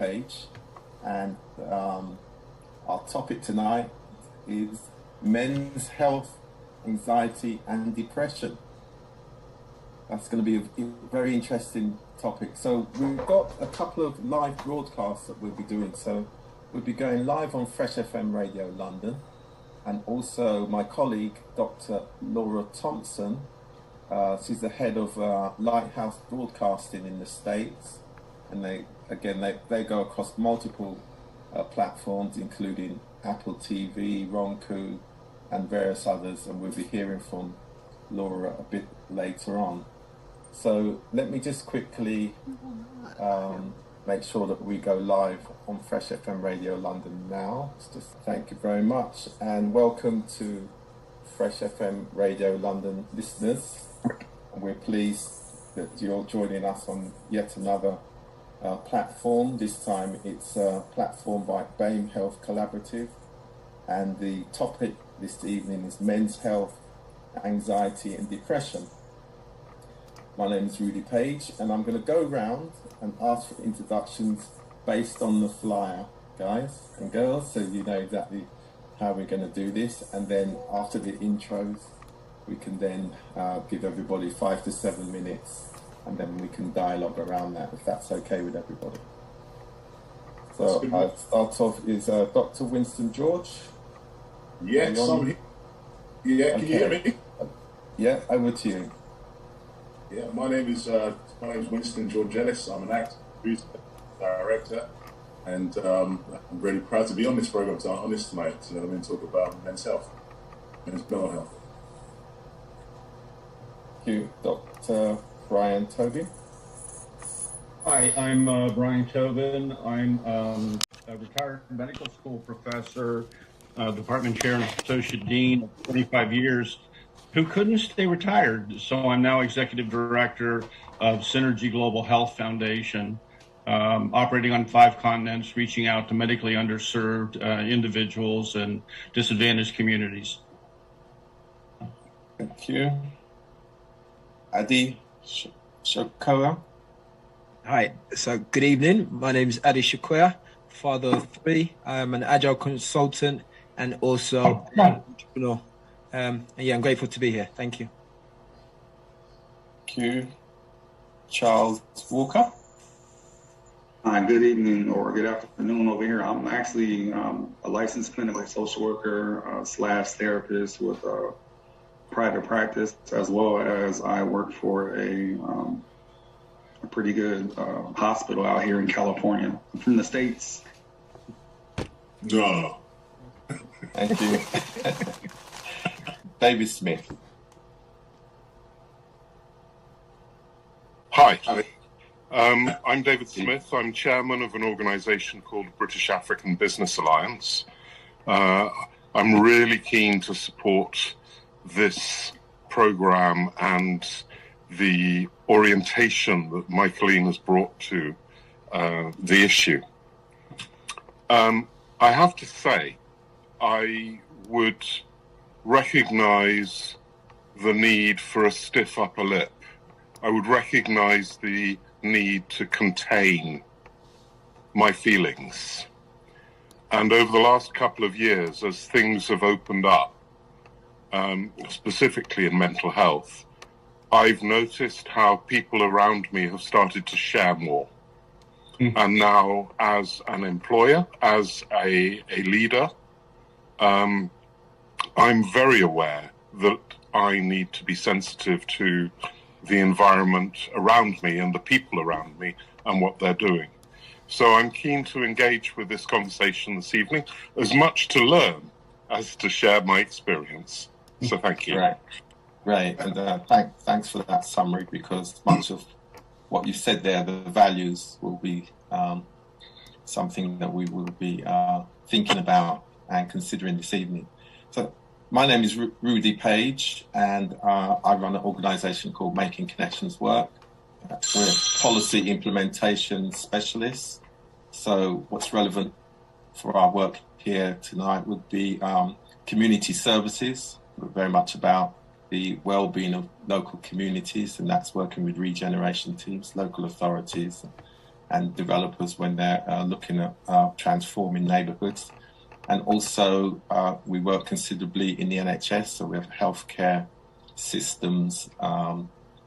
Page, and our topic tonight is men's health, anxiety, and depression. That's going to be a very interesting topic. So we've got a couple of live broadcasts that we'll be doing. So we'll be going live on Fresh FM Radio London, and also my colleague, Dr. Laura Thompson. She's the head of Lighthouse Broadcasting in the States, and they go across multiple platforms, including Apple TV, Roku, and various others, and we'll be hearing from Laura a bit later on. So let me just quickly make sure that we go live on Fresh FM Radio London now. Just thank you very much, and welcome to Fresh FM Radio London listeners. We're pleased that you're joining us on yet another platform. This time it's a platform by BAME Health Collaborative, and the topic this evening is men's health, anxiety and depression. My name is Rudy Page, and I'm going to go round and ask for introductions based on the flyer, guys and girls, so you know exactly how we're going to do this. And then after the intros, we can then give everybody 5 to 7 minutes, and then we can dialogue around that, if that's okay with everybody. So I'll start off is Dr. Winston George. Yes, I'm here. Yeah, okay. Can you hear me? Yeah, over to you. Yeah, my name is Winston George Ellis. I'm an actor, director, and I'm really proud to be on this program tonight. I'm going to talk about men's health, men's mental health. Thank you, Dr. Brian Tobin. Hi, I'm Brian Tobin. I'm a retired medical school professor, department chair and associate dean of 25 years, who couldn't stay retired. So I'm now executive director of Synergy Global Health Foundation, operating on 5 continents, reaching out to medically underserved individuals and disadvantaged communities. Thank you. Adi Shakoa. Hi, so good evening. My name is Adi Shakoa, father of 3. I am an agile consultant and also an entrepreneur. And yeah, I'm grateful to be here. Thank you. Thank you. Charles Walker. Hi, good evening or good afternoon over here. I'm actually a licensed clinical social worker / therapist with a private practice, as well as I work for a pretty good hospital out here in California. I'm from the States. No. Thank you. David Smith. Hi. I'm David Smith. I'm chairman of an organisation called British African Business Alliance. I'm really keen to support this programme and the orientation that Michaeline has brought to the issue. I have to say, I would recognise the need for a stiff upper lip. I would recognise the need to contain my feelings. And over the last couple of years, as things have opened up, specifically in mental health, I've noticed how people around me have started to share more. And now, as an employer, as a leader, I'm very aware that I need to be sensitive to the environment around me and the people around me and what they're doing. So I'm keen to engage with this conversation this evening, as much to learn as to share my experience. So thank you. Great. And thanks for that summary, because much of what you said there, the values will be something that we will be thinking about and considering this evening. So my name is Rudy Page, and I run an organisation called Making Connections Work. We're policy implementation specialists. So what's relevant for our work here tonight would be community services. We're very much about the well-being of local communities, and that's working with regeneration teams, local authorities, and developers when they're looking at transforming neighbourhoods. And also, we work considerably in the NHS, so we have healthcare systems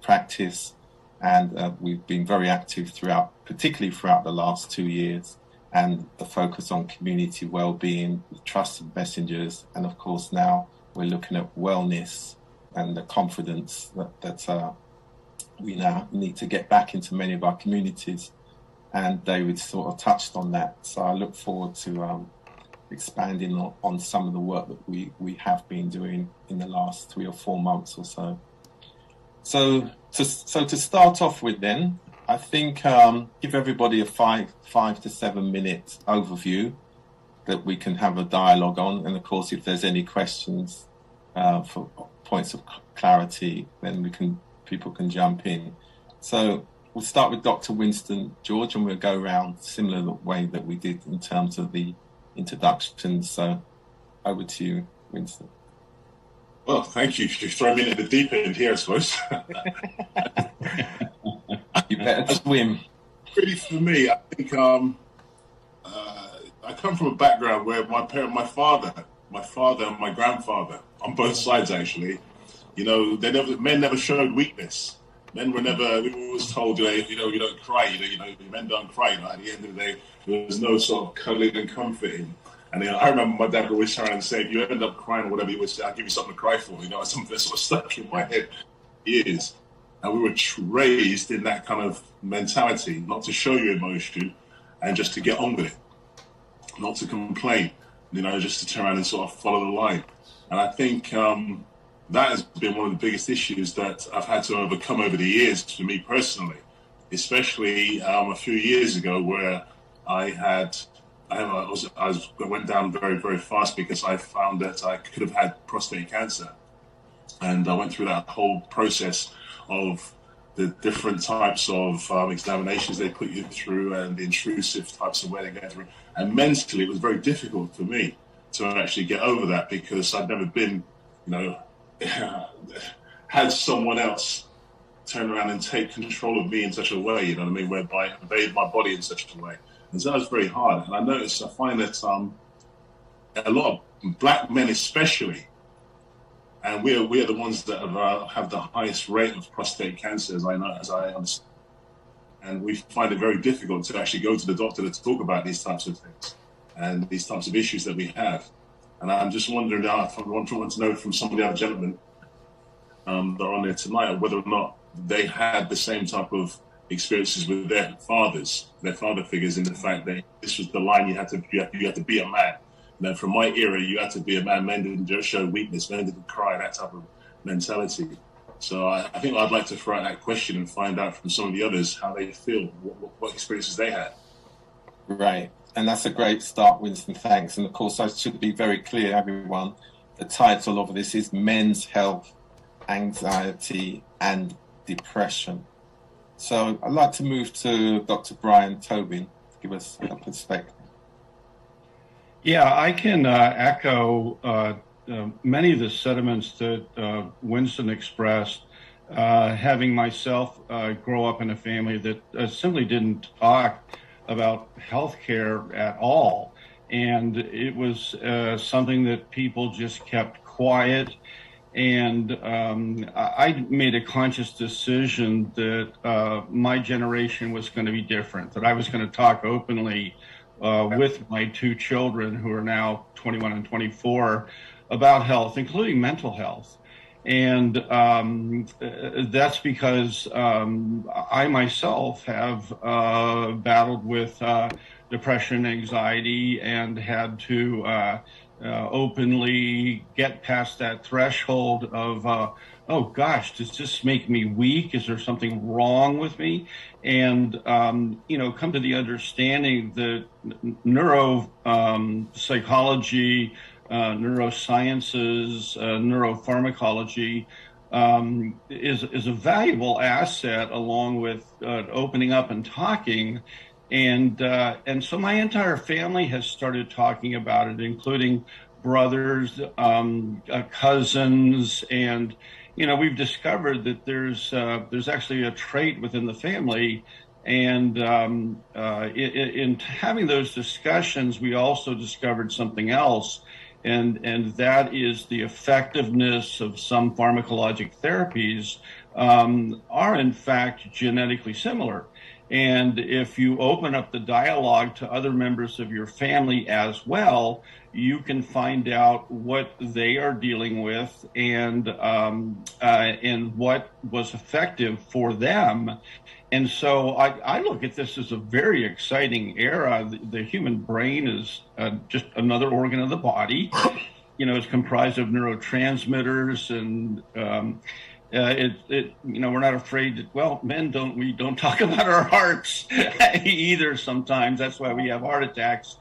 practice, and we've been very active particularly throughout the last 2 years, and the focus on community well-being, trusted messengers, and of course now we're looking at wellness and the confidence that we now need to get back into many of our communities. And David sort of touched on that, so I look forward to expanding on some of the work that we have been doing in the last 3 or 4 months or so. So to start off with, then I think give everybody a 5 to 7 minute overview that we can have a dialogue on, and of course if there's any questions for points of clarity, then people can jump in. So we'll start with Dr. Winston George, and we'll go around similar way that we did in terms of the introduction. So over to you, Winston. Well, thank you. You've thrown me into the deep end here, I suppose. You better swim. Really, for me, I think I come from a background where my father and my grandfather, on both sides actually, men never showed weakness. We were always told, you don't cry, men don't cry. At the end of the day, there was no sort of cuddling and comforting. And I remember my dad always trying to say, if you end up crying or whatever, he would say, I'll give you something to cry for. Something that sort of stuck in my head for years. And we were raised in that kind of mentality, not to show your emotion and just to get on with it, not to complain, just to turn around and sort of follow the line. And I think that has been one of the biggest issues that I've had to overcome over the years for me personally, especially a few years ago where I went down very, very fast because I found that I could have had prostate cancer. And I went through that whole process of the different types of examinations they put you through and the intrusive types of where they go through. And mentally, it was very difficult for me to actually get over that because I'd never been, had someone else turn around and take control of me in such a way, whereby I obeyed my body in such a way. And so that was very hard. And I find that a lot of black men especially, and we are the ones that have the highest rate of prostate cancer, as I understand. And we find it very difficult to actually go to the doctor to talk about these types of things and these types of issues that we have. And I'm just wondering now, I want to know from some of the other gentlemen that are on there tonight, whether or not they had the same type of experiences with their father figures, in the fact that this was the line you had to be a man. And then from my era, you had to be a man. Men didn't just show weakness, men didn't cry, that type of mentality. So I think I'd like to throw out that question and find out from some of the others how they feel, what experiences they had. Right. And that's a great start, Winston. Thanks. And of course, I should be very clear, everyone. The title of this is Men's Health, Anxiety and Depression. So I'd like to move to Dr. Brian Tobin to give us a perspective. Yeah, I can echo many of the sentiments that Winston expressed. Having myself grow up in a family that simply didn't talk about healthcare at all. And it was something that people just kept quiet. And I made a conscious decision that my generation was going to be different, that I was going to talk openly with my 2 children, who are now 21 and 24, about health, including mental health. And that's because I myself have battled with depression, anxiety, and had to openly get past that threshold of, oh gosh, does this make me weak? Is there something wrong with me? And, come to the understanding that neuropsychology, neurosciences, neuropharmacology is a valuable asset, along with opening up and talking. And so my entire family has started talking about it, including brothers, cousins, and we've discovered that there's actually a trait within the family And in having those discussions, we also discovered something else, and that is the effectiveness of some pharmacologic therapies are in fact genetically similar. And if you open up the dialogue to other members of your family as well, you can find out what they are dealing with and what was effective for them. And so I look at this as a very exciting era. The human brain is just another organ of the body. You know, it's comprised of neurotransmitters, and we're not afraid that, well, men don't talk about our hearts either sometimes. That's why we have heart attacks.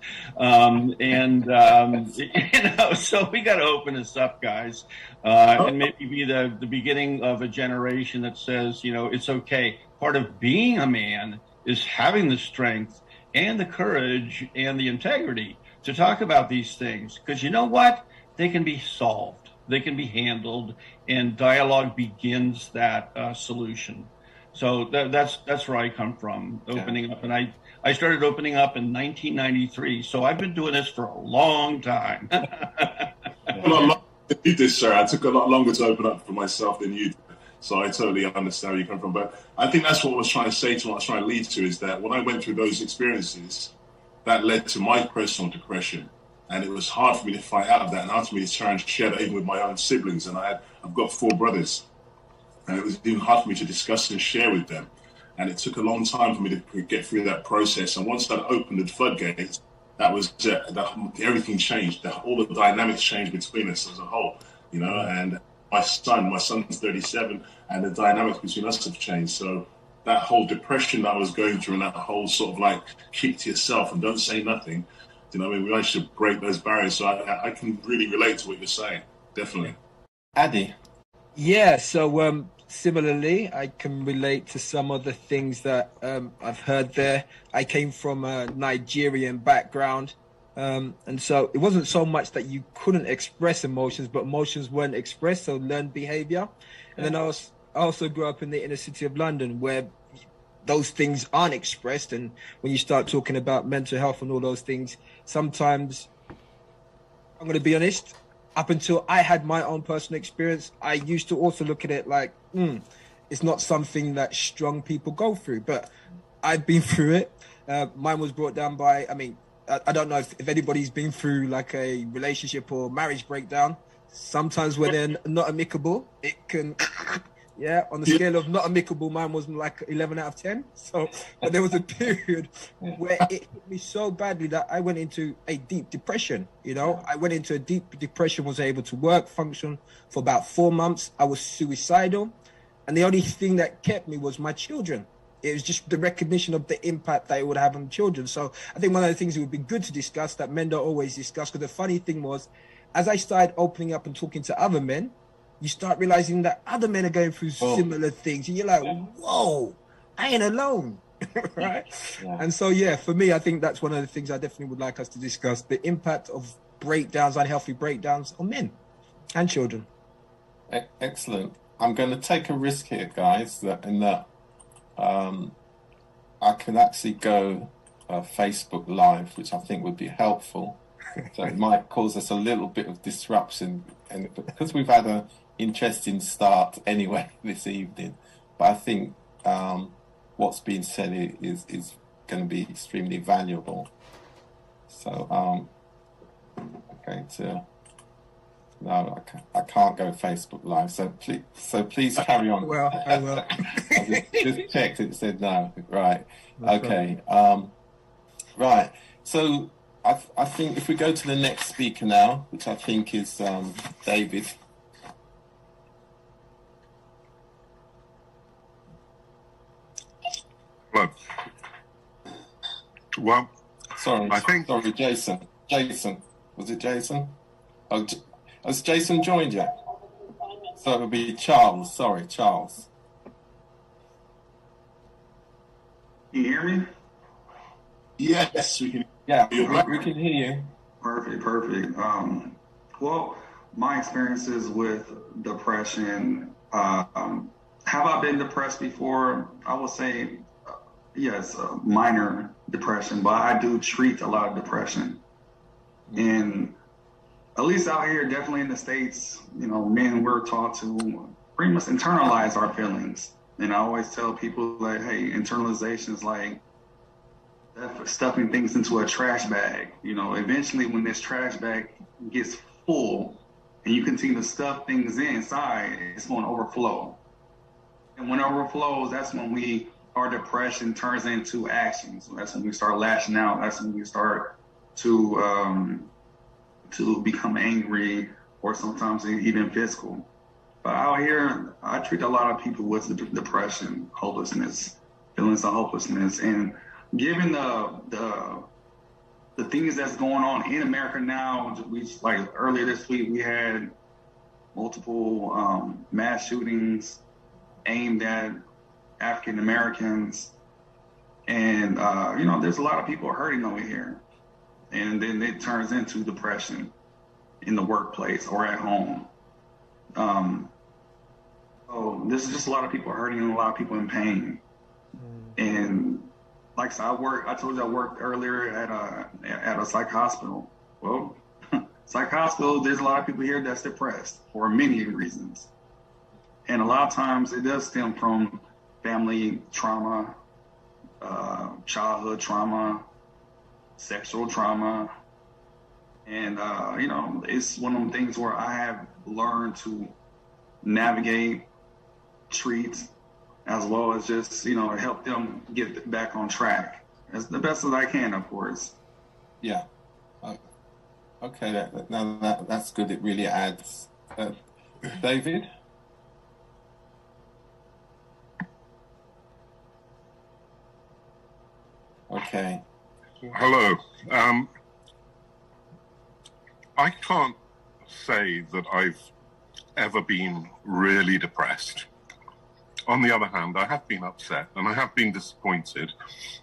So we got to open this up, guys, and maybe be the beginning of a generation that says, you know, it's okay. Part of being a man is having the strength and the courage and the integrity to talk about these things, because you know what? They can be solved. They can be handled, and dialogue begins that solution. So that's where I come from, opening up. And I started opening up in 1993, so I've been doing this for a long time. You did, sir. I took a lot longer to open up for myself than you did. So I totally understand where you come from. But I think that's what I was trying to say to, what I was trying to lead to, is that when I went through those experiences, that led to my personal depression. And it was hard for me to fight out of that, and hard for me to try and share that even with my own siblings. And I've got 4 brothers, and it was even hard for me to discuss and share with them. And it took a long time for me to get through that process. And once that opened the floodgates, that was everything changed. All the dynamics changed between us as a whole, you know. And my son's 37, and the dynamics between us have changed. So that whole depression that I was going through, and that whole sort of like keep to yourself and don't say nothing, you know, I mean, we managed to break those barriers. So I can really relate to what you're saying, definitely. Addy? Yeah, so similarly, I can relate to some of the things that I've heard there. I came from a Nigerian background. And so it wasn't so much that you couldn't express emotions, but emotions weren't expressed, so learned behavior. And then I also grew up in the inner city of London, where those things aren't expressed. And when you start talking about mental health and all those things, sometimes, I'm going to be honest, up until I had my own personal experience, I used to also look at it like, it's not something that strong people go through, but I've been through it. Mine was brought down by, I don't know if anybody's been through like a relationship or marriage breakdown. Sometimes when they're not amicable, it can, on the scale of not amicable, mine was like 11 out of 10. So, but there was a period where it hit me so badly that I went into a deep depression. You know, I went into a deep depression, was able to work, function for about 4 months. I was suicidal. And the only thing that kept me was my children. It was just the recognition of the impact that it would have on children. So I think one of the things it would be good to discuss that men don't always discuss, because the funny thing was, as I started opening up and talking to other men, you start realizing that other men are going through similar things. And you're like, whoa, I ain't alone, right? Yeah. And so, for me, I think that's one of the things I definitely would like us to discuss, the impact of breakdowns, unhealthy breakdowns on men and children. Excellent. I'm going to take a risk here, guys, I can actually go Facebook Live, which I think would be helpful. So it might cause us a little bit of disruption, and because we've had an interesting start anyway this evening. But I think what's being said is going to be extremely valuable. So I'm going to. No, I can't go Facebook Live. So please carry on. Well, I will. I just checked. It said no. Right. Okay. Right. So I think if we go to the next speaker now, which I think is David. Hello. Well, sorry, Jason. Jason, was it Jason? Oh. Has Jason joined yet? So it would be Charles. Sorry, Charles. Can you hear me? Yes, we can. Yeah, we can hear you. Perfect. Well, my experiences with depression, have I been depressed before? I would say, yes, minor depression, but I do treat a lot of depression. And at least out here, definitely in the States, men, we're taught to pretty much internalize our feelings. And I always tell people that, hey, internalization is like stuffing things into a trash bag. Eventually when this trash bag gets full and you continue to stuff things inside, it's going to overflow. And when it overflows, that's when our depression turns into action. So that's when we start lashing out. That's when we start to become angry, or sometimes even physical. But out here, I treat a lot of people with depression, hopelessness, feelings of hopelessness, and given the things that's going on in America now, like earlier this week, we had multiple mass shootings aimed at African Americans, and there's a lot of people hurting over here, and then it turns into depression in the workplace or at home. So there's just a lot of people hurting and a lot of people in pain. And like I said, I told you I worked earlier at a psych hospital. Well, psych hospital, there's a lot of people here that's depressed for many reasons. And a lot of times it does stem from family trauma, childhood trauma, sexual trauma. And, it's one of them things where I have learned to navigate, treat, as well as just, help them get back on track as the best as I can, of course. Yeah. Okay, that's good. It really adds. David? Okay. Hello. I can't say that I've ever been really depressed. On the other hand, I have been upset and I have been disappointed,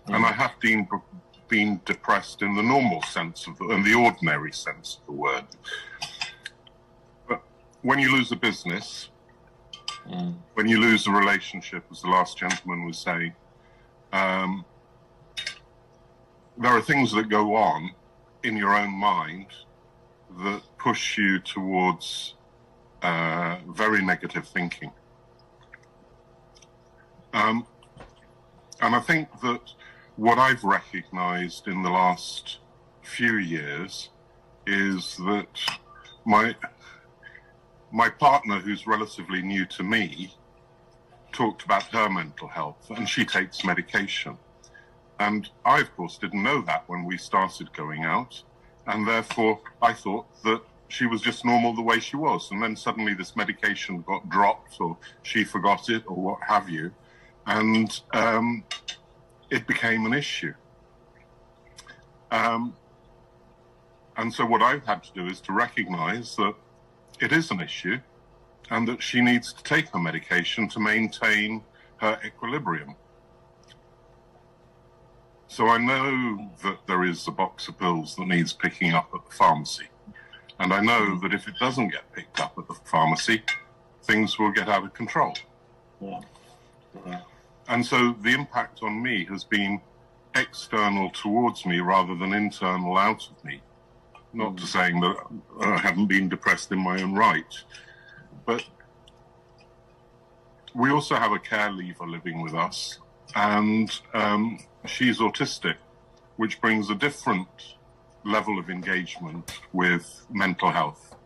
and I have been depressed in the normal sense in the ordinary sense of the word. But when you lose a business, when you lose a relationship, as the last gentleman was saying, there are things that go on in your own mind that push you towards very negative thinking. And I think that what I've recognized in the last few years is that my partner, who's relatively new to me, talked about her mental health, and she takes medication. And I, of course, didn't know that when we started going out, and therefore I thought that she was just normal the way she was. And then suddenly this medication got dropped, or she forgot it, or what have you, and it became an issue. And so what I've had to do is to recognize that it is an issue, and that she needs to take her medication to maintain her equilibrium. So I know that there is a box of pills that needs picking up at the pharmacy. And I know that if it doesn't get picked up at the pharmacy, things will get out of control. Yeah. And so the impact on me has been external towards me rather than internal out of me. Not to saying that I haven't been depressed in my own right, but we also have a care leaver living with us, and she's autistic, which brings a different level of engagement with mental health.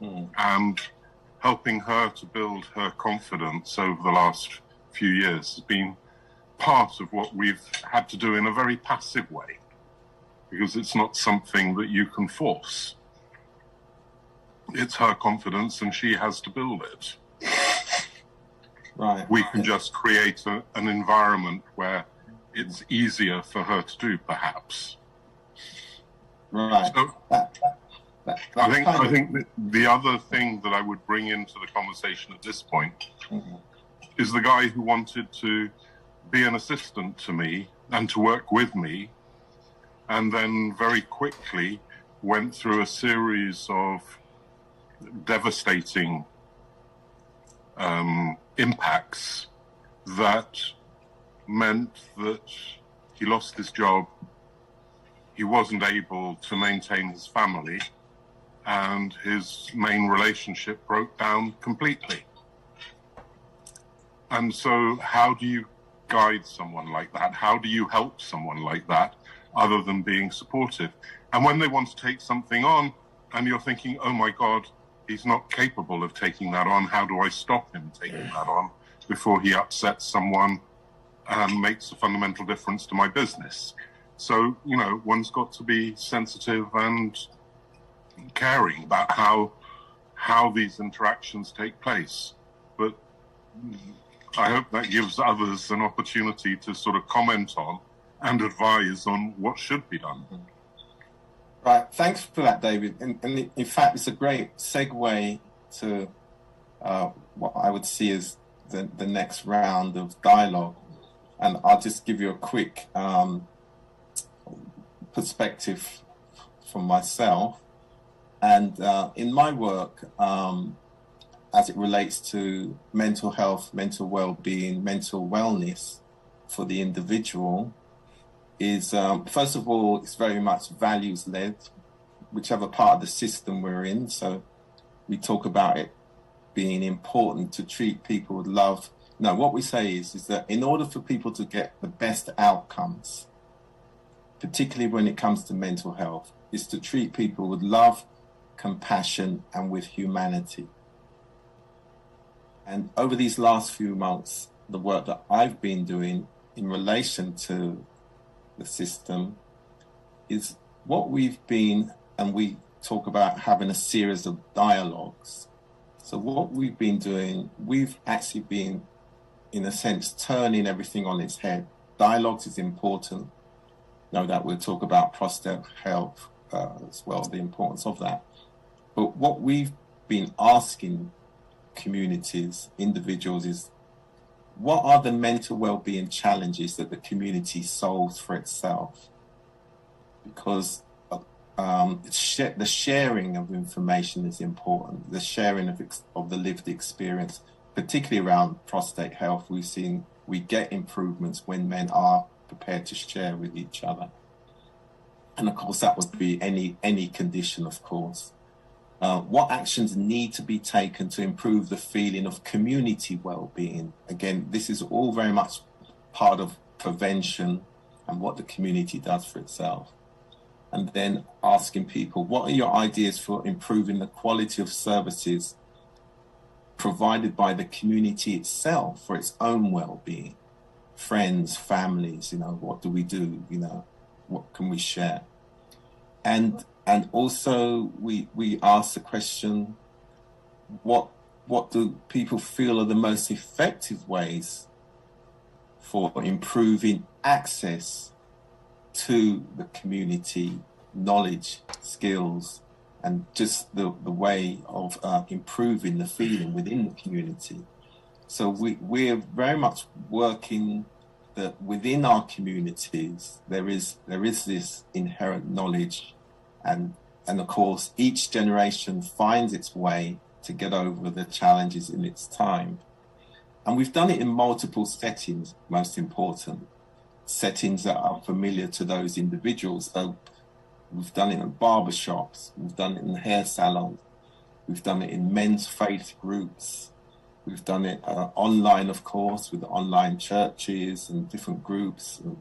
And helping her to build her confidence over the last few years has been part of what we've had to do in a very passive way, because it's not something that you can force. It's her confidence and she has to build it. Right. We can just create an environment where it's easier for her to do, perhaps. Right. So, I think that the other thing that I would bring into the conversation at this point is the guy who wanted to be an assistant to me and to work with me, and then very quickly went through a series of devastating impacts that meant that he lost his job, he wasn't able to maintain his family, and his main relationship broke down completely. And so how do you guide someone like that? How do you help someone like that other than being supportive? And when they want to take something on and you're thinking, oh my God, he's not capable of taking that on, how do I stop him taking that on before he upsets someone and makes a fundamental difference to my business? So, you know, one's got to be sensitive and caring about how these interactions take place. But I hope that gives others an opportunity to sort of comment on and advise on what should be done. Right, thanks for that, David. And in fact, it's a great segue to what I would see as the next round of dialogue. And I'll just give you a quick perspective from myself. And in my work, as it relates to mental health, mental well-being, mental wellness for the individual, is first of all, it's very much values-led, whichever part of the system we're in. So we talk about it being important to treat people with love. No, what we say is that in order for people to get the best outcomes, particularly when it comes to mental health, is to treat people with love, compassion, and with humanity. And over these last few months, the work that I've been doing in relation to the system is what we've been, and we talk about having a series of dialogues. So what we've been doing, we've actually been, in a sense, turning everything on its head. Dialogues is important. No doubt we'll talk about prostate health as well, the importance of that. But what we've been asking communities, individuals, is what are the mental well-being challenges that the community solves for itself? Because the sharing of information is important. The sharing of the lived experience, particularly around prostate health, we've seen we get improvements when men are prepared to share with each other. And of course, that would be any condition, of course. What actions need to be taken to improve the feeling of community well-being? Again, this is all very much part of prevention and what the community does for itself. And then asking people, what are your ideas for improving the quality of services provided by the community itself for its own well-being? Friends, families, what do we do? What can we share? And also we ask the question, what do people feel are the most effective ways for improving access to the community knowledge, skills, and just the way of improving the feeling within the community? So we're very much working that within our communities there is this inherent knowledge, and of course each generation finds its way to get over the challenges in its time. And we've done it in multiple settings, most important, settings that are familiar to those individuals. So we've done it in barbershops, we've done it in hair salons, we've done it in men's faith groups, we've done it online, of course, with online churches and different groups and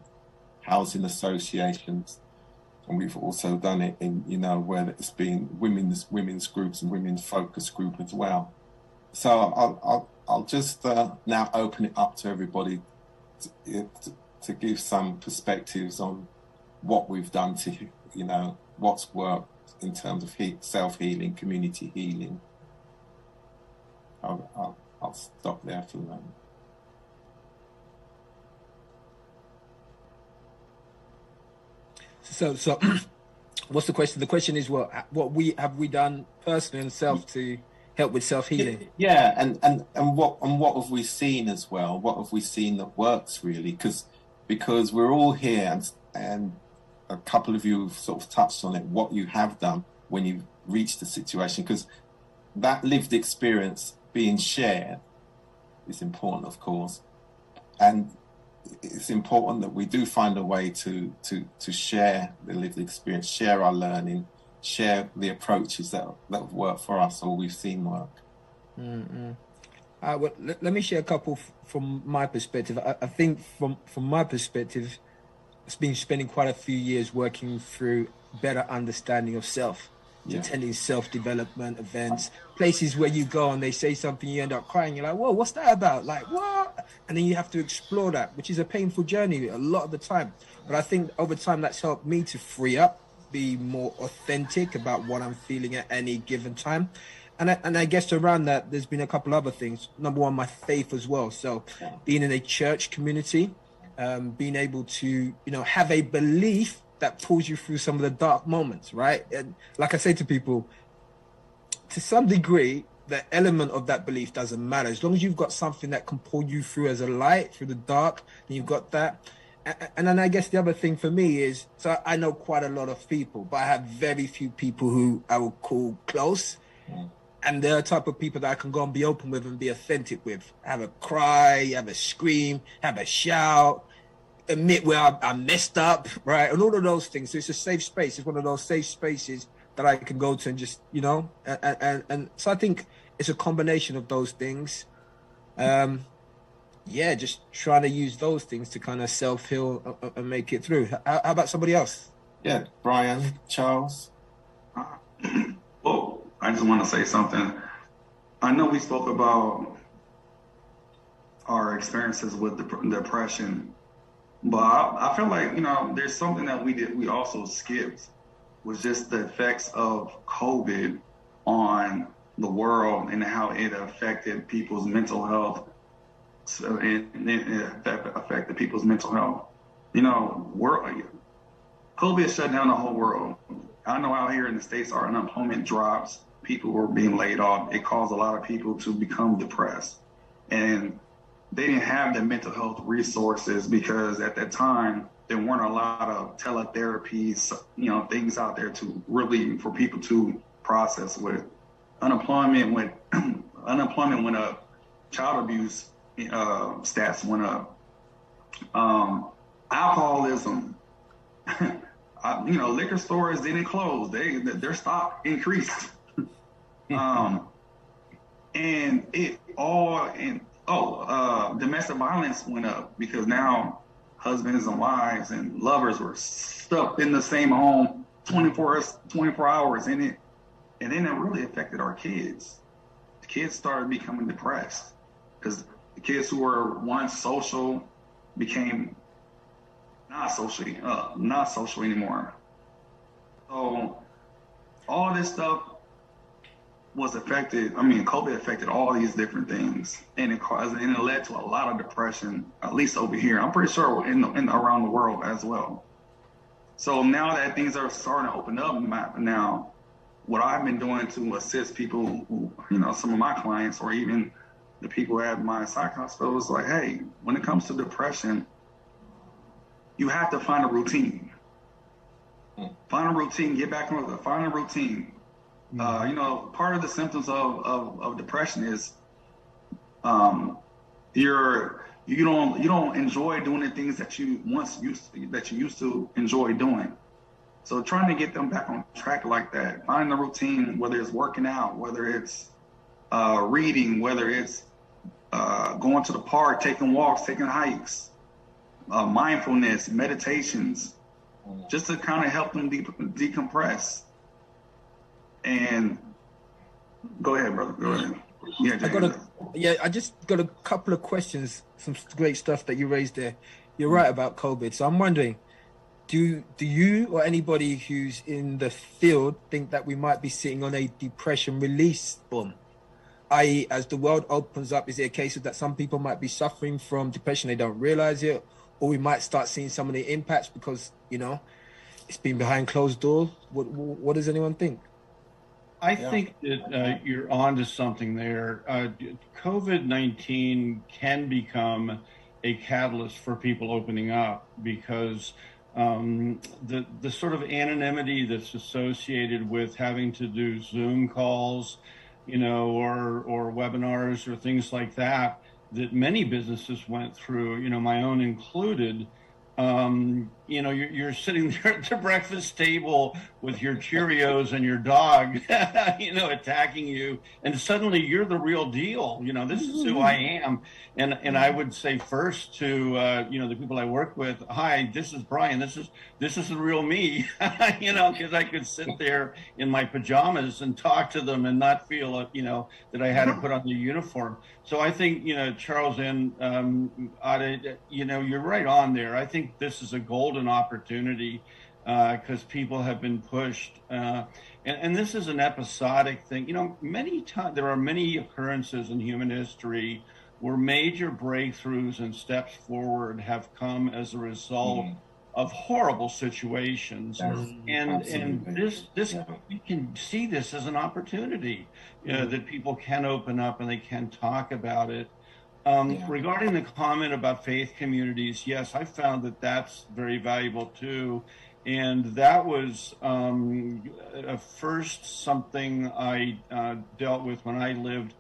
housing associations. And we've also done it in, where it's been women's groups and women's focus group as well. So I'll just now open it up to everybody to give some perspectives on what we've done to, what's worked in terms of self-healing, community healing. I'll stop there for a moment. So what's the question? The question is what have we done personally and self to help with self-healing? Yeah, and what have we seen as well? What have we seen that works really? Because we're all here, and a couple of you have sort of touched on it, what you have done when you've reached the situation, because that lived experience being shared is important, of course. And it's important that we do find a way to share the lived experience, share our learning, share the approaches that have worked for us or we've seen work. Well, let me share a couple from my perspective. I think from my perspective, it's been spending quite a few years working through better understanding of self, attending self-development events, places where you go and they say something, you end up crying. You're like, whoa, what's that about? Like, what? And then you have to explore that, which is a painful journey a lot of the time. But I think over time that's helped me to free up, be more authentic about what I'm feeling at any given time. And I guess around that, there's been a couple other things. Number one, my faith as well. So being in a church community, being able to, have a belief that pulls you through some of the dark moments, right? And like I say to people, to some degree, the element of that belief doesn't matter. As long as you've got something that can pull you through as a light, through the dark, and you've got that. And then I guess the other thing for me is, so I know quite a lot of people, but I have very few people who I would call close. And they're the type of people that I can go and be open with and be authentic with. Have a cry, have a scream, have a shout, admit where I messed up, right? And all of those things. So it's a safe space. It's one of those safe spaces that I can go to and just, and so I think it's a combination of those things. Just trying to use those things to kind of self-heal and make it through. How about somebody else? Yeah, Brian, Charles. Well, I just want to say something. I know we spoke about our experiences with depression, but I feel like, there's something that we also skipped, was just the effects of COVID on the world and how it affected people's mental health. So it affected people's mental health. COVID shut down the whole world. I know out here in the States, our unemployment drops. People were being laid off. It caused a lot of people to become depressed. And they didn't have the mental health resources because at that time, there weren't a lot of teletherapies, things out there for people to process with. Unemployment went up. Child abuse stats went up. Alcoholism, liquor stores didn't close. Their stock increased. Domestic violence went up because now husbands and wives and lovers were stuck in the same home 24 hours in it. And then it really affected our kids. The kids started becoming depressed because the kids who were once social became not social anymore. So all this stuff was affected. COVID affected all these different things, and it led to a lot of depression, at least over here. I'm pretty sure around the world as well. So now that things are starting to open up now, what I've been doing to assist people who, some of my clients or even the people at my psych hospital is like, hey, when it comes to depression, you have to find a routine. Find a routine, get back on it, find a routine. Part of the symptoms of depression is you don't enjoy doing the things that you used to enjoy doing. So trying to get them back on track like that, find a routine, whether it's working out, whether it's reading, whether it's going to the park, taking walks, taking hikes, mindfulness, meditations, just to kind of help them decompress. And go ahead, brother. Go ahead. I just got a couple of questions, some great stuff that you raised there. You're right about COVID. So I'm wondering, do you or anybody who's in the field think that we might be sitting on a depression release boom? I.e., as the world opens up, is it a case of that some people might be suffering from depression, they don't realize it, or we might start seeing some of the impacts because, it's been behind closed doors? What does anyone think? I think that you're onto something there. COVID-19 can become a catalyst for people opening up because the sort of anonymity that's associated with having to do Zoom calls, or webinars or things like that, that many businesses went through, my own included. You're sitting there at the breakfast table with your Cheerios and your dog, attacking you, and suddenly you're the real deal. This is who I am, and I would say first to the people I work with, hi, this is Brian. This is the real me, because I could sit there in my pajamas and talk to them and not feel that I had to put on the uniform. So I think Charles and Ada, you're right on there. I think this is a golden opportunity because people have been pushed, and this is an episodic thing. Many times there are many occurrences in human history where major breakthroughs and steps forward have come as a result of horrible situations, and this we can see this as an opportunity that people can open up and they can talk about it. Regarding the comment about faith communities, yes, I found that that's very valuable too. And that was first something I dealt with when I lived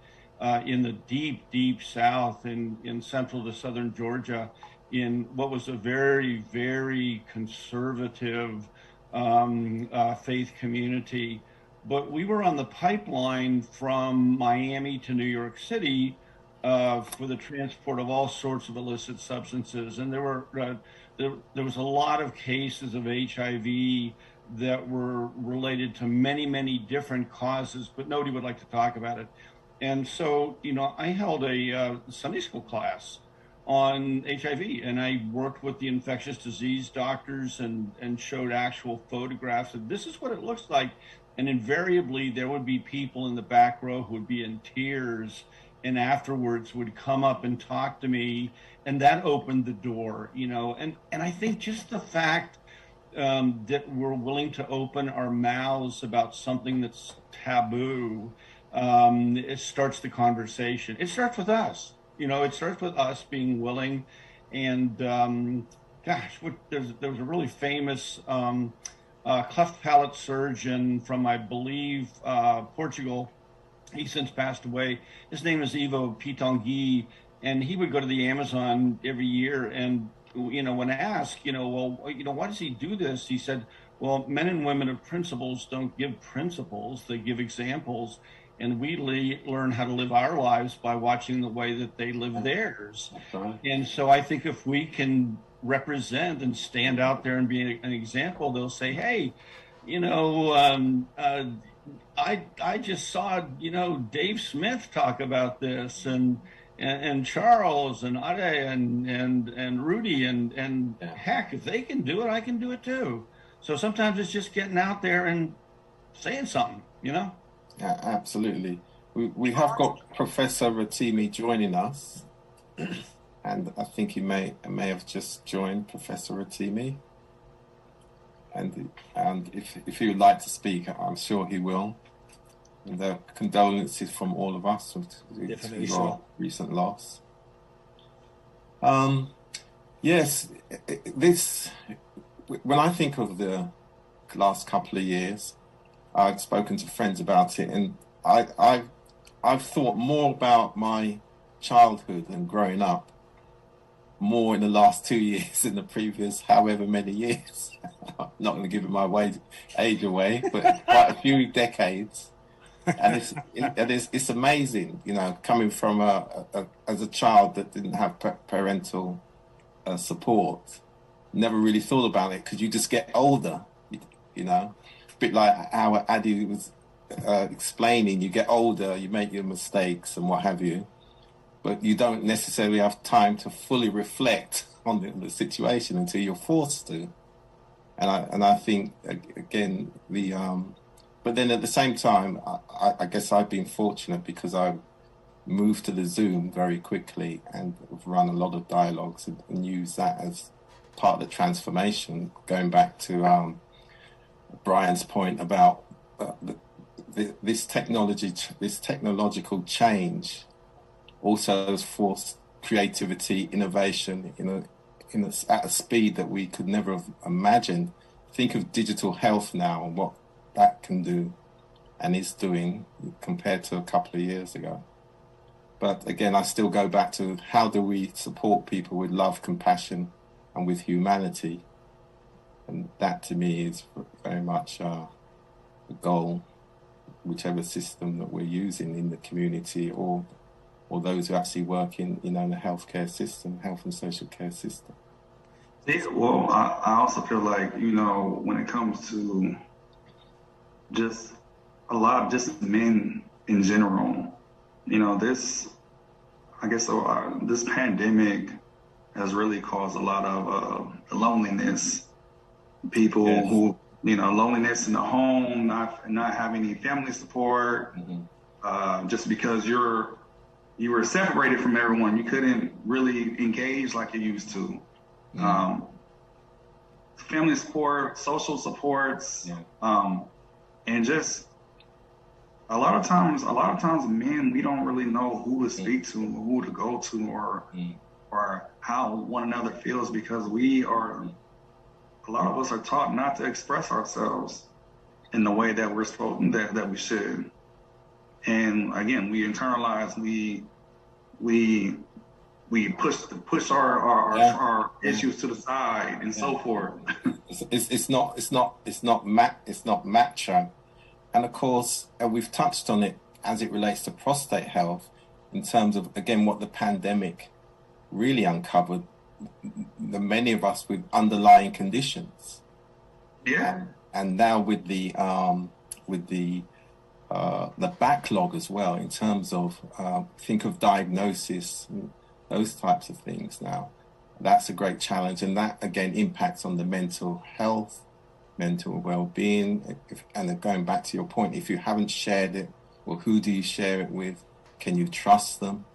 in the deep, deep South in central to southern Georgia, in what was a very, very conservative faith community. But we were on the pipeline from Miami to New York City for the transport of all sorts of illicit substances, and there was a lot of cases of HIV that were related to many, many different causes, but nobody would like to talk about it. And so, I held a Sunday school class on HIV, and I worked with the infectious disease doctors and showed actual photographs of this is what it looks like. And invariably, there would be people in the back row who would be in tears and afterwards would come up and talk to me, and that opened the door, and I think just the fact that we're willing to open our mouths about something that's taboo, it starts the conversation. It starts with us, it starts with us being willing. And there was a really famous cleft palate surgeon from, I believe, Portugal. He's since passed away. His name is Ivo Pitangui, and he would go to the Amazon every year. And when asked, why does he do this? He said, well, men and women of principles don't give principles; they give examples, and we learn how to live our lives by watching the way that they live theirs. Right. And so I think if we can represent and stand out there and be an example, they'll say, hey, I just saw, Dave Smith talk about this, and Charles and Ade and Rudy, and heck, if they can do it, I can do it too. So sometimes it's just getting out there and saying something, Yeah, absolutely. We have got Professor Rotimi joining us, and I think he may have just joined, Professor Rotimi. And if he would like to speak, I'm sure he will. And the condolences from all of us to your recent loss. Yes, when I think of the last couple of years, I've spoken to friends about it, and I've thought more about my childhood and growing up more in the last 2 years than the previous however many years. I'm not going to give my age away, but quite a few decades. And it's amazing, coming from as a child that didn't have parental support. Never really thought about it because you just get older, A bit like how Adi was explaining. You get older, you make your mistakes and what have you, but you don't necessarily have time to fully reflect on the situation until you're forced to. And I think again but then at the same time, I guess I've been fortunate because I moved to the Zoom very quickly and have run a lot of dialogues and used that as part of the transformation. Going back to Brian's point about this technological change also has forced creativity, innovation at a speed that we could never have imagined. Think of digital health now and what that can do and is doing compared to a couple of years ago. But again, I still go back to how do we support people with love, compassion, and with humanity? And that to me is very much the goal, whichever system that we're using in the community or those who actually work in, the healthcare system, health and social care system. Yeah, well, I also feel like, when it comes to just a lot of just men in general, this pandemic has really caused a lot of loneliness. People Yes. who, loneliness in the home, not having any family support, just because you were separated from everyone. You couldn't really engage like you used to. Family support, social supports, and just a lot of times men, we don't really know who to speak to, who to go to, or how one another feels, because a lot of us are taught not to express ourselves in the way that we're supposed that we should. And again, we internalize, we push our issues to the side and so forth. It's not macho, and of course we've touched on it as it relates to prostate health, in terms of again what the pandemic really uncovered. The many of us with underlying conditions, and now with the backlog as well, in terms of think of diagnosis, those types of things. Now that's a great challenge, and that again impacts on the mental health, mental well-being. And going back to your point, if you haven't shared it, well, who do you share it with? Can you trust them?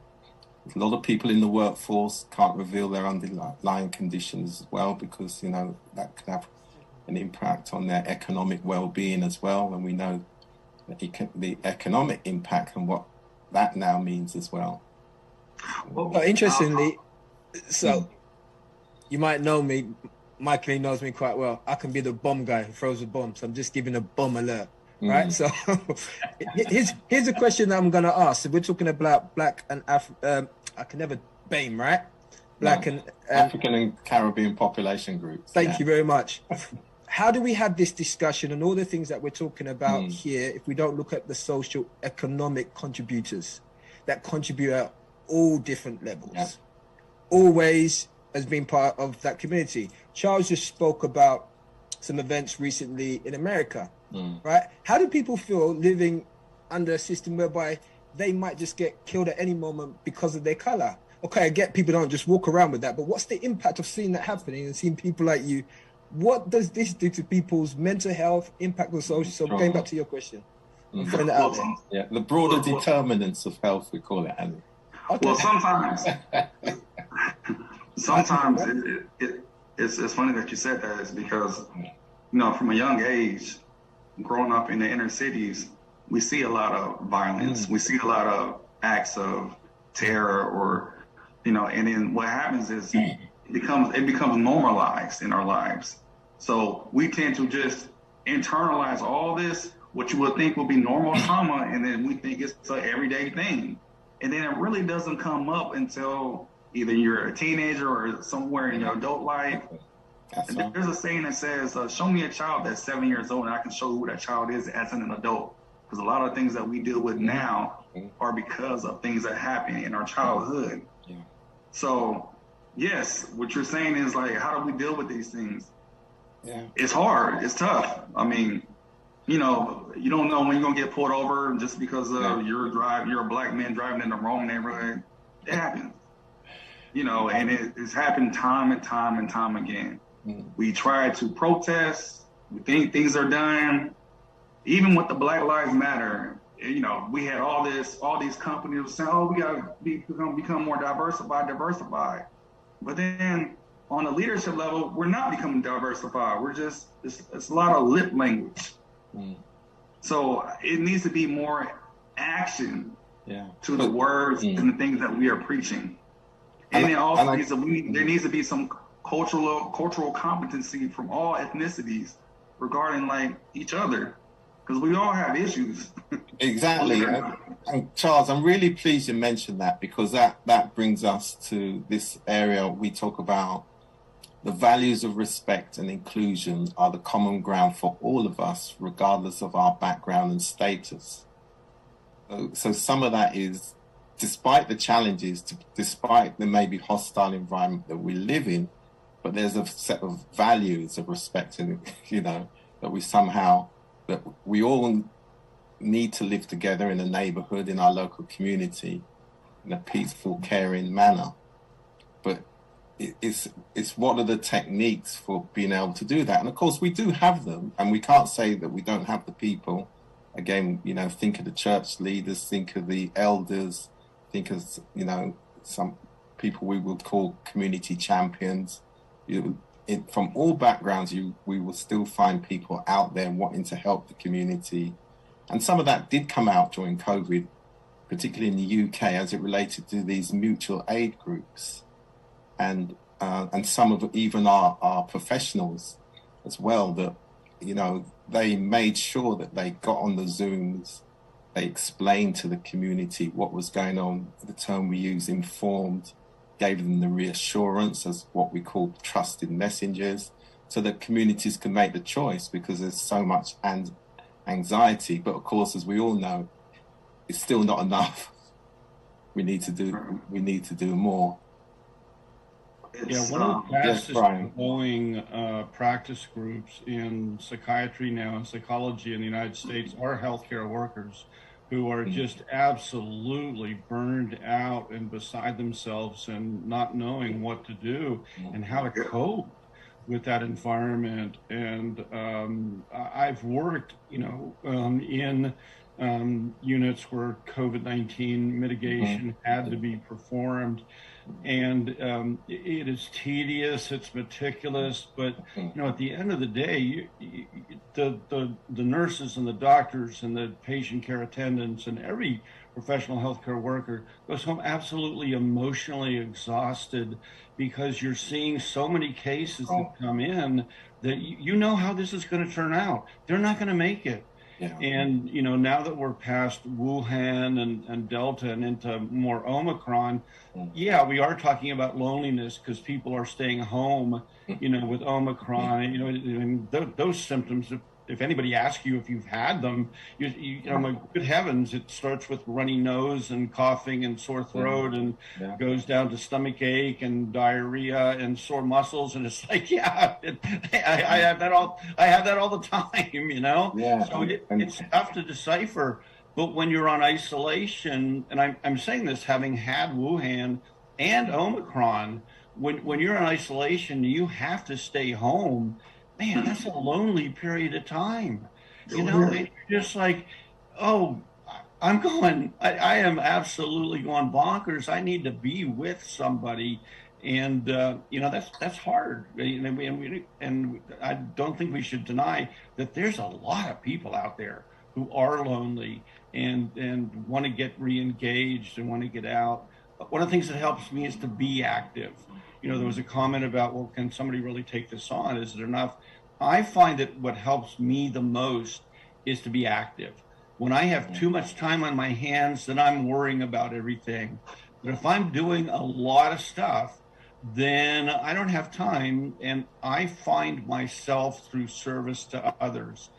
A lot of people in the workforce can't reveal their underlying conditions as well, because that could have an impact on their economic well-being as well, and we know the economic impact and what that now means as well. Well, interestingly, so you might know me. Michael knows me quite well. I can be the bomb guy who throws a bomb, so I'm just giving a bomb alert. Right, so here's a question that I'm gonna ask. So we're talking about Black and I can never BAME, right? Black and African and Caribbean population groups. Thank you very much. How do we have this discussion and all the things that we're talking about here if we don't look at the social economic contributors that contribute at all different levels, always as being part of that community? Charles just spoke about some events recently in America. Right? How do people feel living under a system whereby they might just get killed at any moment because of their color? Okay, I get people don't just walk around with that, but what's the impact of seeing that happening and seeing people like you? What does this do to people's mental health, impact on social? So going back to your question, I'm throwing that out there. Yeah, the broader determinants of health, we call it, Andy. Okay. Well, sometimes it's funny that you said that, is because from a young age, growing up in the inner cities, we see a lot of violence. We see a lot of acts of terror, or and then what happens is it becomes normalized in our lives. So we tend to just internalize all this, what you would think would be normal trauma, and then we think it's an everyday thing. And then it really doesn't come up until either you're a teenager or somewhere in your adult life. There's a saying that says, show me a child that's 7 years old and I can show you who that child is as an adult. Because a lot of things that we deal with now are because of things that happen in our childhood. So, yes, what you're saying is like, how do we deal with these things? It's hard. It's tough. I mean, you don't know when you're going to get pulled over just because you're a black man driving in the wrong neighborhood. It happens. And it's happened time and time again. We try to protest. We think things are done. Even with the Black Lives Matter, we had all these companies saying, "Oh, we gotta become more diversified." But then on the leadership level, we're not becoming diversified. We're just it's a lot of lip language. So it needs to be more action to the words and the things that we are preaching. And then also there needs to be some cultural competency from all ethnicities regarding like each other. because we all have issues. Exactly. And Charles, I'm really pleased you mentioned that, because that brings us to this area we talk about. The values of respect and inclusion are the common ground for all of us, regardless of our background and status. So some of that is, despite the challenges, despite the maybe hostile environment that we live in, but there's a set of values of respect and, that we all need to live together in a neighborhood, in our local community, in a peaceful, caring manner. But it's what are the techniques for being able to do that? And of course we do have them, and we can't say that we don't have the people. Again, think of the church leaders, think of the elders, think of, some people we would call community champions. From all backgrounds, we will still find people out there wanting to help the community. And some of that did come out during COVID, particularly in the UK, as it related to these mutual aid groups. And some of even our professionals as well, that, they made sure that they got on the Zooms, they explained to the community what was going on, the term we use, informed, gave them the reassurance as what we call trusted messengers, so that communities can make the choice, because there's so much anxiety. But of course, as we all know, it's still not enough. We need to do more. One of the fastest growing practice groups in psychiatry now and psychology in the United States are healthcare workers, who are just absolutely burned out and beside themselves and not knowing what to do and how to cope with that environment. And I've worked, in units where COVID-19 mitigation had to be performed. And it is tedious, it's meticulous, but at the end of the day, the nurses and the doctors and the patient care attendants and every professional healthcare worker goes home absolutely emotionally exhausted, because you're seeing so many cases that come in that you know how this is going to turn out. They're not going to make it. Yeah. And, now that we're past Wuhan and Delta and into more Omicron, yeah, we are talking about loneliness because people are staying home, with Omicron, those symptoms, if anybody asks you if you've had them, my good heavens, it starts with runny nose and coughing and sore throat and goes down to stomach ache and diarrhea and sore muscles. And it's like, I have that all the time, Yeah. So it's tough to decipher. But when you're on isolation, and I'm saying this having had Wuhan and Omicron, when you're in isolation, you have to stay home. Man, that's a lonely period of time. You're just like, I am absolutely going bonkers. I need to be with somebody. And, that's hard. And I don't think we should deny that there's a lot of people out there who are lonely and want to get re-engaged and want to get out. One of the things that helps me is to be active. There was a comment about, well, can somebody really take this on? Is it enough? I find that what helps me the most is to be active. When I have too much time on my hands, then I'm worrying about everything. But if I'm doing a lot of stuff, then I don't have time, and I find myself through service to others.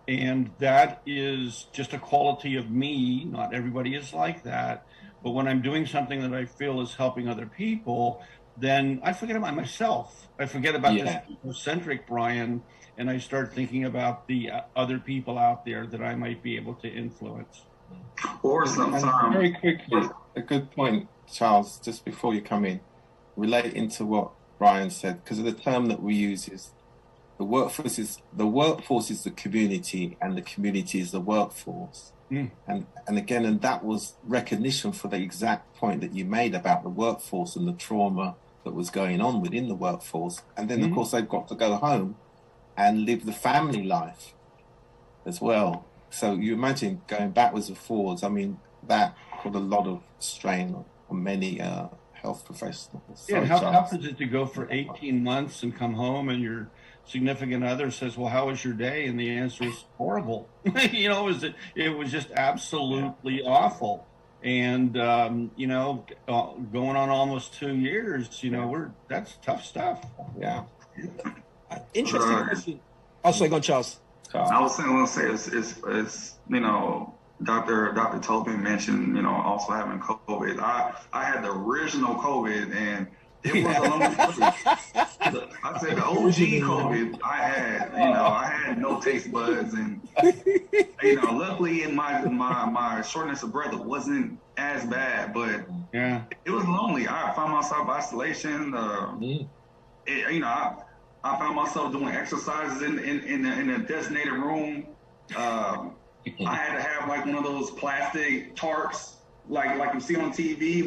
And that is just a quality of me. Not everybody is like that. But when I'm doing something that I feel is helping other people, then I forget about myself. I forget about this egocentric Brian, and I start thinking about the other people out there that I might be able to influence. Or sometimes. Very quickly, a good point, Charles, just before you come in, relating to what Brian said, because the term that we use is the workforce is the community, and the community is the workforce. And that was recognition for the exact point that you made about the workforce and the trauma that was going on within the workforce. And then, of course, they've got to go home and live the family life as well. So you imagine going backwards and forwards. I mean, that put a lot of strain on many health professionals. Yeah, Sorry, how Charles. tough is it to go for 18 months and come home and your significant other says, "Well, how was your day?" And the answer is horrible. It was just absolutely awful. And going on almost 2 years, that's tough stuff. Yeah. Interesting question. Oh, sorry, go on, Charles. I was going to say it's Dr. Tobin mentioned also having COVID. I had the original COVID and it was a long COVID. I said the OG COVID I had no taste buds and luckily in my shortness of breath it wasn't as bad, but Yeah. it was lonely. I found myself isolation. I found myself doing exercises in a designated room. I had to have like one of those plastic tarps, like you see on TV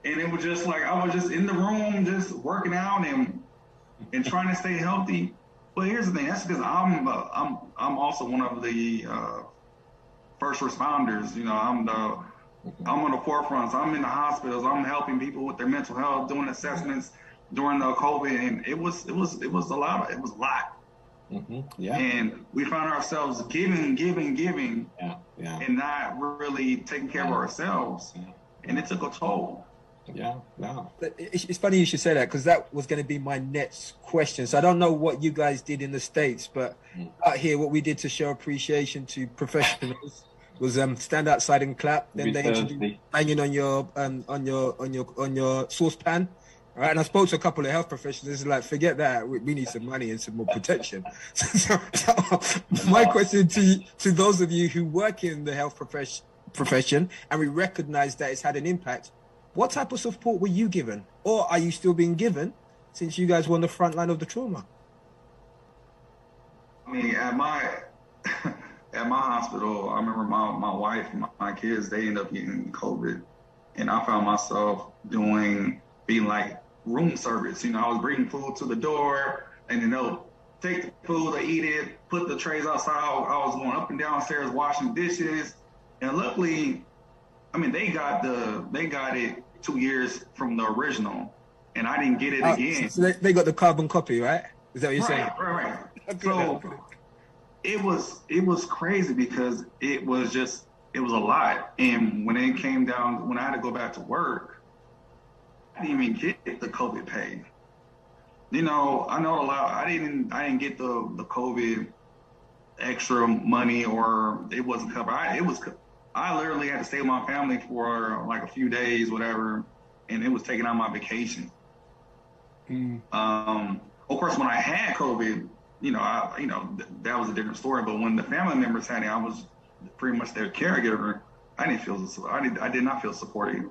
and it was just like I was just in the room, just working out and trying to stay healthy. But here's the thing: that's because I'm also one of the first responders. I'm on the forefront. So I'm in the hospitals. I'm helping people with their mental health, doing assessments during the COVID, and it was a lot. It was a lot. Mm-hmm. Yeah. And we found ourselves giving, Yeah. and not really taking care of ourselves, and it took a toll. Yeah. Yeah. But it's funny you should say that because that was going to be my next question. So I don't know what you guys did in the States, but out here, what we did to show appreciation to professionals was stand outside and clap. Then they introduced banging on your saucepan. All right, and I spoke to a couple of health professionals. It's like, forget that. We need some money and some more protection. So my question to those of you who work in the health profession, and we recognize that it's had an impact, what type of support were you given? Or are you still being given since you guys were on the front line of the trauma? I mean, at my hospital, I remember my wife and my kids, they ended up getting COVID. And I found myself being like room service. I was bringing food to the door and then they'll take the food, they eat it, put the trays outside. I was going up and downstairs washing dishes. And luckily, I mean, they got it 2 years from the original and I didn't get it again. So they got the carbon copy, right? Is that what you're saying? Right. So it was crazy because it was a lot. And when it came down, when I had to go back to work, I didn't even get the COVID pay. I know a lot. I didn't get the COVID extra money, or it wasn't covered. I literally had to stay with my family for like a few days, whatever, and it was taking out my vacation. Of course, when I had COVID, that was a different story. But when the family members had it, I was pretty much their caregiver. I did not feel supported.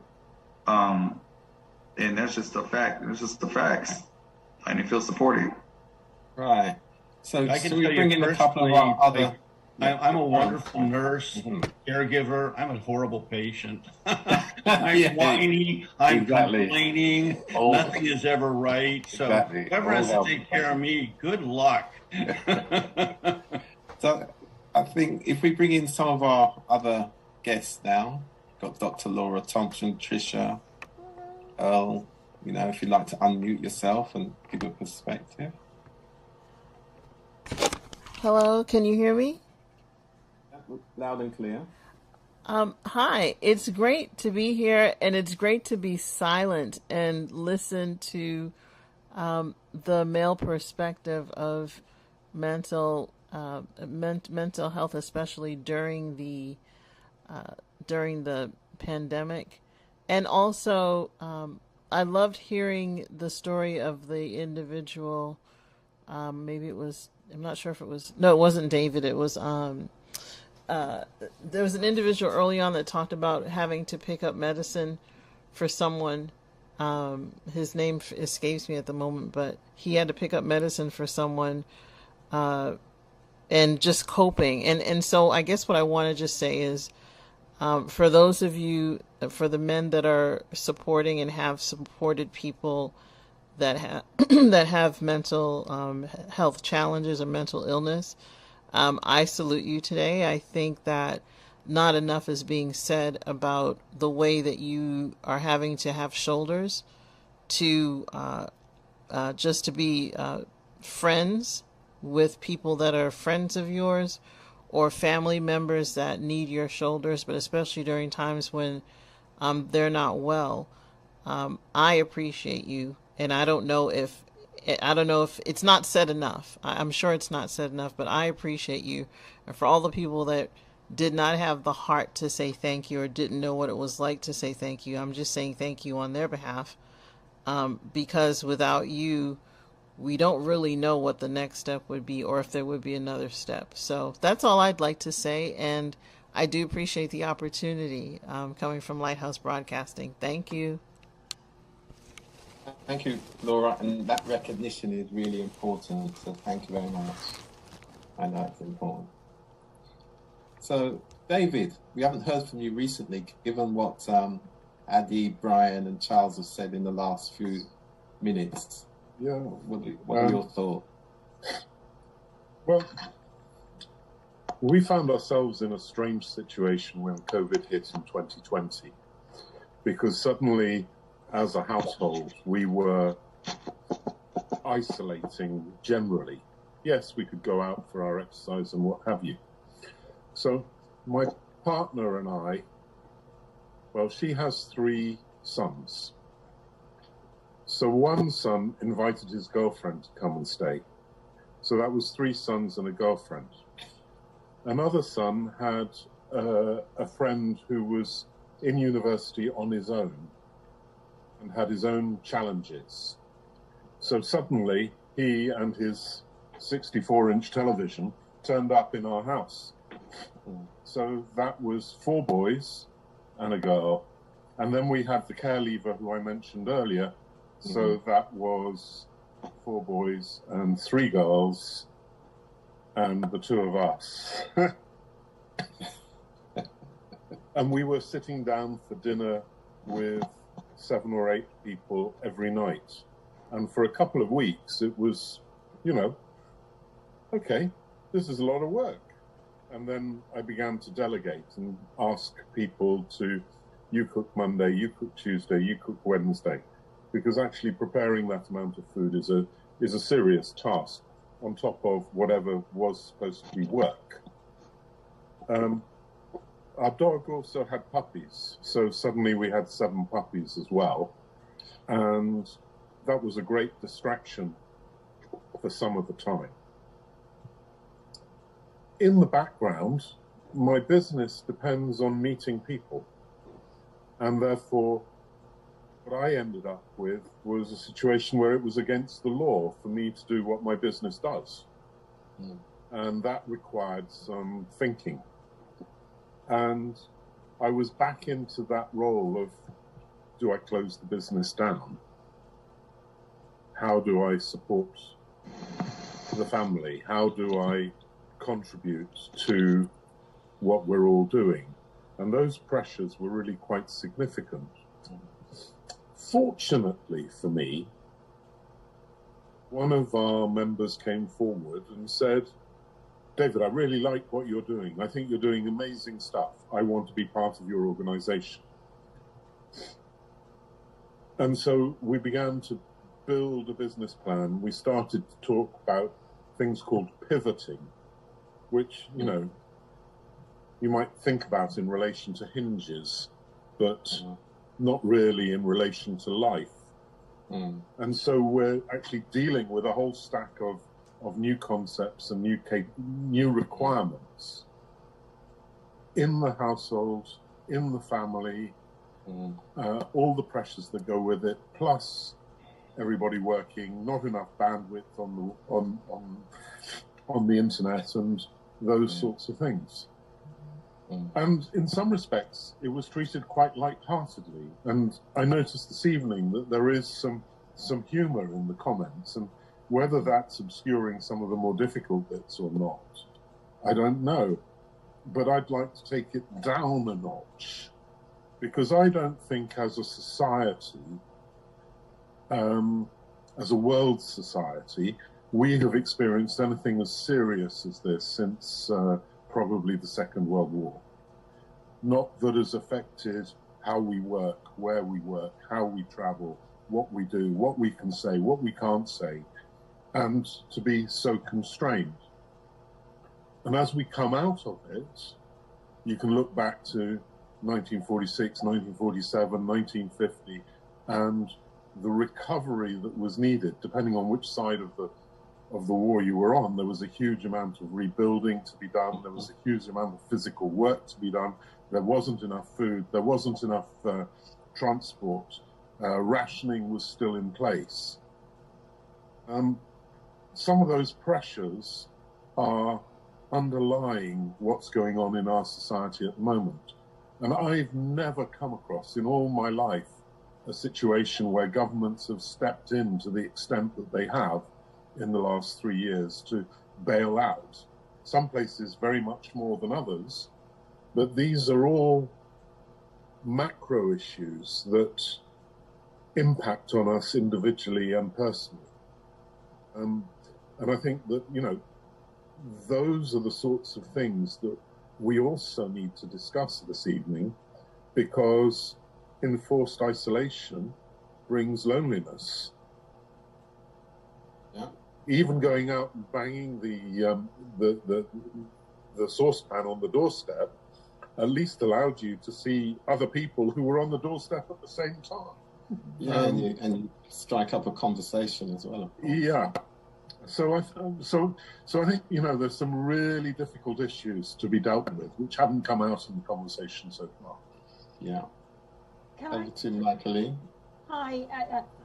And that's just a fact. It's just the facts. I didn't feel supported. Right. So I can we tell bring you in a couple of our other. I'm a wonderful nurse, caregiver. I'm a horrible patient. I'm whiny. I'm complaining. Nothing is ever right. So whoever has to take care of me, good luck. So I think if we bring in some of our other guests now, got Dr. Laura Thompson, Tricia, Earl, if you'd like to unmute yourself and give a perspective. Hello, can you hear me? Loud and clear. Hi, it's great to be here, and it's great to be silent and listen to the male perspective of mental health, especially during the pandemic. And also, I loved hearing the story of the individual. Maybe it was, I'm not sure if it was, no, it wasn't David. It was, there was an individual early on that talked about having to pick up medicine for someone. His name escapes me at the moment, but he had to pick up medicine for someone, and just coping. And so I guess what I want to just say is, for those of you, for the men that are supporting and have supported people that have that have mental health challenges or mental illness, I salute you today. I think that not enough is being said about the way that you are having to have shoulders to just to be friends with people that are friends of yours or family members that need your shoulders, but especially during times when they're not well. I appreciate you, and I don't know if it's not said enough. I'm sure it's not said enough, but I appreciate you. And for all the people that did not have the heart to say thank you or didn't know what it was like to say thank you, I'm just saying thank you on their behalf. Because without you, we don't really know what the next step would be or if there would be another step. So that's all I'd like to say. And I do appreciate the opportunity coming from Lighthouse Broadcasting. Thank you. Thank you, Laura. And that recognition is really important. So thank you very much. I know it's important. So, David, we haven't heard from you recently, given what Addy, Brian, and Charles have said in the last few minutes. Yeah. What are your thoughts? Well, we found ourselves in a strange situation when COVID hit in 2020, because suddenly, as a household, we were isolating generally. Yes, we could go out for our exercise and what have you. So my partner and I, well, she has 3 sons. So one son invited his girlfriend to come and stay. So that was 3 sons and a girlfriend. Another son had a friend who was in university on his own and had his own challenges. So suddenly he and his 64-inch television turned up in our house. So that was 4 boys and a girl. And then we had the care leaver who I mentioned earlier. So that was 4 boys and 3 girls and the 2 of us. And we were sitting down for dinner with 7 or 8 people every night. And for a couple of weeks, it was, okay, this is a lot of work. And then I began to delegate and ask people to, you cook Monday, you cook Tuesday, you cook Wednesday, because actually preparing that amount of food is a serious task on top of whatever was supposed to be work. Our dog also had puppies, so suddenly we had 7 puppies as well, and that was a great distraction for some of the time. In the background, my business depends on meeting people. And therefore, what I ended up with was a situation where it was against the law for me to do what my business does. And that required some thinking. And I was back into that role of, do I close the business down? How do I support the family? How do I contribute to what we're all doing? And those pressures were really quite significant. Fortunately for me, one of our members came forward and said, David, I really like what you're doing. I think you're doing amazing stuff. I want to be part of your organization. And so we began to build a business plan. We started to talk about things called pivoting, which, you might think about in relation to hinges, but not really in relation to life. And so we're actually dealing with a whole stack of new concepts and new requirements in the household, in the family, all the pressures that go with it, plus everybody working, not enough bandwidth on the internet and those sorts of things. And in some respects, it was treated quite lightheartedly. And I noticed this evening that there is some humor in the comments, and whether that's obscuring some of the more difficult bits or not, I don't know. But I'd like to take it down a notch, because I don't think as a society, as a world society, we have experienced anything as serious as this since probably the Second World War. not that has affected how we work, where we work, how we travel, what we do, what we can say, what we can't say, and to be so constrained. And as we come out of it, you can look back to 1946, 1947, 1950, and the recovery that was needed, depending on which side of the war you were on. There was a huge amount of rebuilding to be done. There was a huge amount of physical work to be done. There wasn't enough food. There wasn't enough transport. Rationing was still in place. Some of those pressures are underlying what's going on in our society at the moment. And I've never come across in all my life a situation where governments have stepped in to the extent that they have in the last 3 years to bail out. Some places very much more than others, but these are all macro issues that impact on us individually and personally. And I think that, you know, those are the sorts of things that we also need to discuss this evening, because enforced isolation brings loneliness. Yeah. Even going out and banging the saucepan on the doorstep at least allowed you to see other people who were on the doorstep at the same time. Yeah, and you strike up a conversation as well. Yeah. So I think, you know, there's some really difficult issues to be dealt with, which haven't come out in the conversation so far. Yeah. Over to Michaeline. Hi,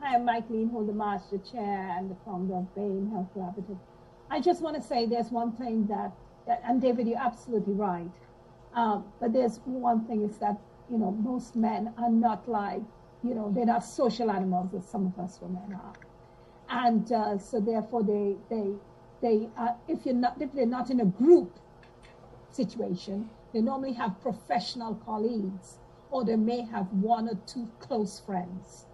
I'm Michaeline Holder-Marsh, the chair and the founder of Bain Health Collaborative. I just want to say there's one thing that and David, you're absolutely right. But there's one thing is that, you know, most men are not like, you know, they're not social animals as some of us women are. And so therefore they if they're not in a group situation, they normally have professional colleagues, or they may have one or two close friends.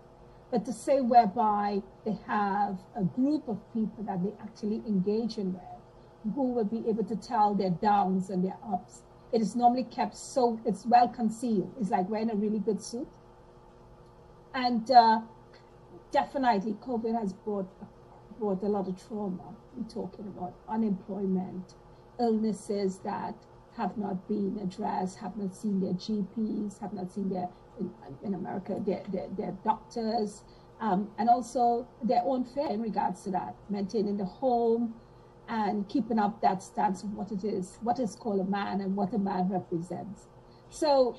But to say whereby they have a group of people that they actually engage in with, who will be able to tell their downs and their ups, it is normally kept so it's well concealed. It's like wearing a really good suit. And definitely COVID has brought a lot of trauma. We're talking about unemployment, illnesses that have not been addressed, have not seen their GPs, have not seen their, in America, their doctors, and also their own fare in regards to that, maintaining the home and keeping up that stance of what it is, what is called a man and what a man represents. So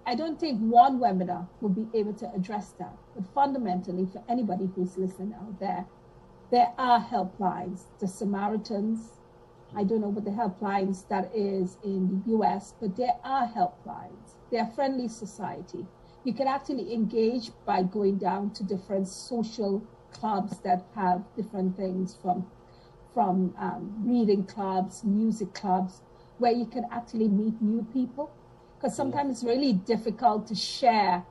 I don't think one webinar will be able to address that. But fundamentally, for anybody who's listening out there are helplines. The Samaritans, I don't know what the helplines that is in the US, but there are helplines. They're a friendly society. You can actually engage by going down to different social clubs that have different things from reading clubs, music clubs, where you can actually meet new people. Because sometimes it's really difficult to share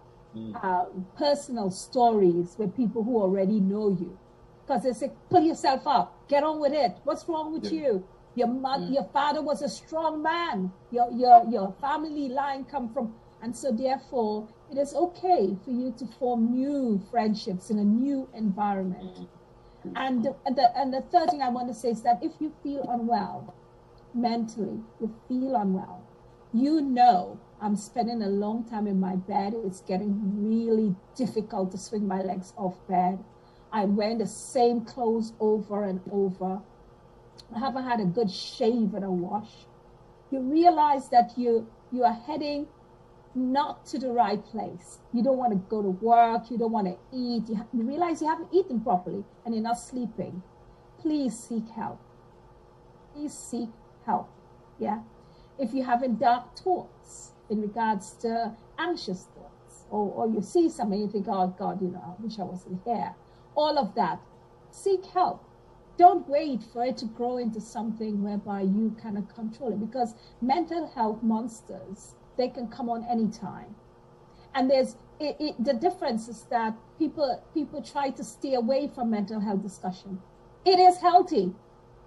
personal stories with people who already know you. Because they say, pull yourself up, get on with it. What's wrong with you? Your father was a strong man. Your family line come from, and so therefore it is okay for you to form new friendships in a new environment. And the third thing I want to say is that if you feel unwell, mentally, you feel unwell, you know, I'm spending a long time in my bed. It's getting really difficult to swing my legs off bed. I'm wearing the same clothes over and over. I haven't had a good shave and a wash. You realize that you are heading not to the right place. You don't want to go to work. You don't want to eat. You realize you haven't eaten properly and you're not sleeping. Please seek help. Please seek help. Yeah. If you're having dark thoughts in regards to anxious thoughts, or you see something, you think, oh God, you know, I wish I wasn't here. All of that, seek help. Don't wait for it to grow into something whereby you cannot control it, because mental health monsters, they can come on anytime. And there's the difference is that people try to stay away from mental health discussion. It is healthy.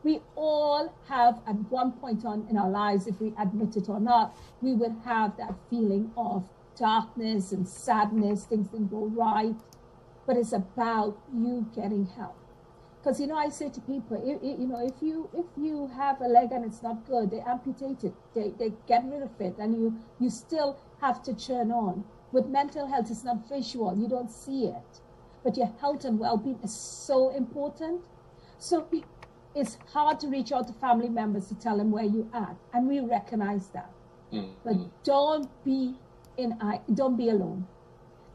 We all have at one point in our lives, if we admit it or not, we would have that feeling of darkness and sadness, things didn't go right. But it's about you getting help. Because, I say to people, if you have a leg and it's not good, they amputate it, they get rid of it, and you still have to churn on. With mental health, it's not visual, you don't see it. But your health and well-being is so important. So it's hard to reach out to family members to tell them where you are, and we recognize that. But don't be alone.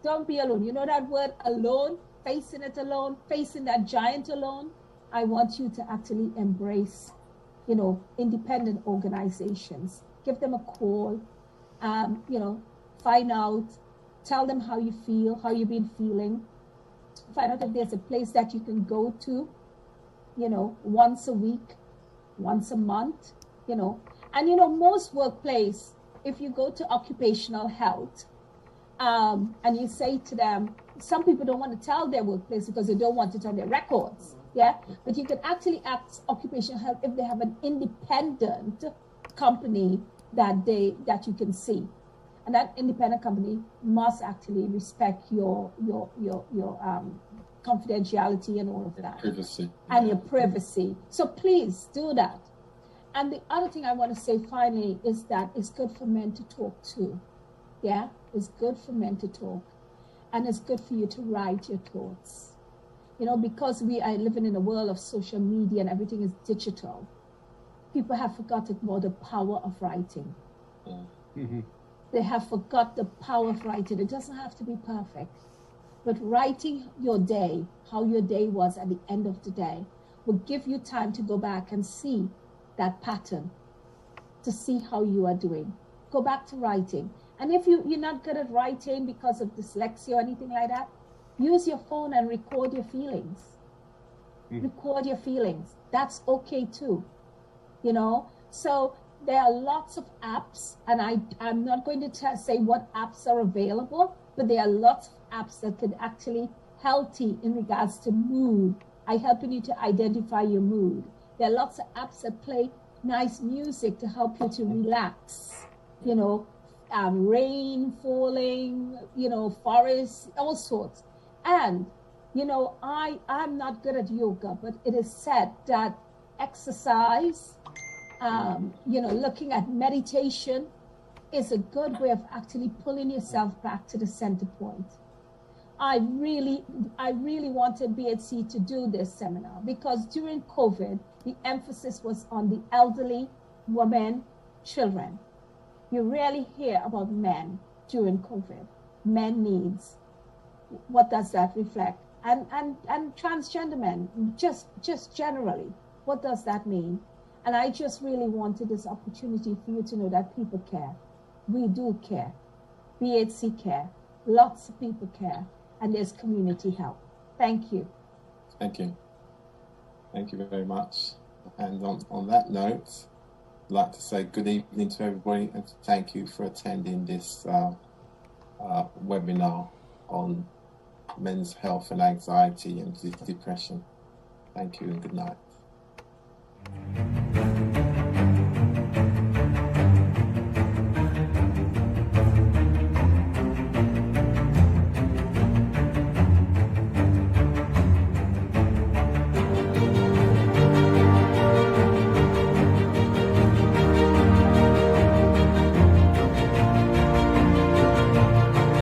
Don't be alone. You know that word alone, facing it alone, facing that giant alone? I want you to actually embrace, independent organizations. Give them a call, find out, tell them how you feel, how you've been feeling. Find out if there's a place that you can go to, once a week, once a month, And, most workplace, if you go to occupational health, and you say to them, some people don't want to tell their workplace because they don't want it on their records, but you can actually ask occupational health if they have an independent company that you can see, and that independent company must actually respect your confidentiality and all of that, Privacy. and your privacy. So please do that. And the other thing I want to say finally is that it's good for men to talk too. It's good for men to talk, and it's good for you to write your thoughts. Because we are living in a world of social media and everything is digital, people have forgotten about the power of writing. They have forgot the power of writing. It doesn't have to be perfect, but writing your day, how your day was at the end of the day, will give you time to go back and see that pattern, to see how you are doing. Go back to writing. And if you're not good at writing because of dyslexia or anything like that, use your phone and record your feelings. Record your feelings. That's okay too. So there are lots of apps, and I'm not going to say what apps are available, but there are lots of apps that could actually help you in regards to mood. I helping you to identify your mood. There are lots of apps that play nice music to help you to relax. Rain falling, forests, all sorts. And, I'm not good at yoga, but it is said that exercise, looking at meditation is a good way of actually pulling yourself back to the center point. I really wanted BHC to do this seminar because during COVID, the emphasis was on the elderly, women, children. You rarely hear about men during COVID. Men needs. What does that reflect? And transgender men, just generally, what does that mean? And I just really wanted this opportunity for you to know that people care. We do care. BHC care. Lots of people care. And there's community help. Thank you. Thank you. Thank you very much. And on that note, I'd like to say good evening to everybody and thank you for attending this webinar on men's health and anxiety and depression. Thank you and good night.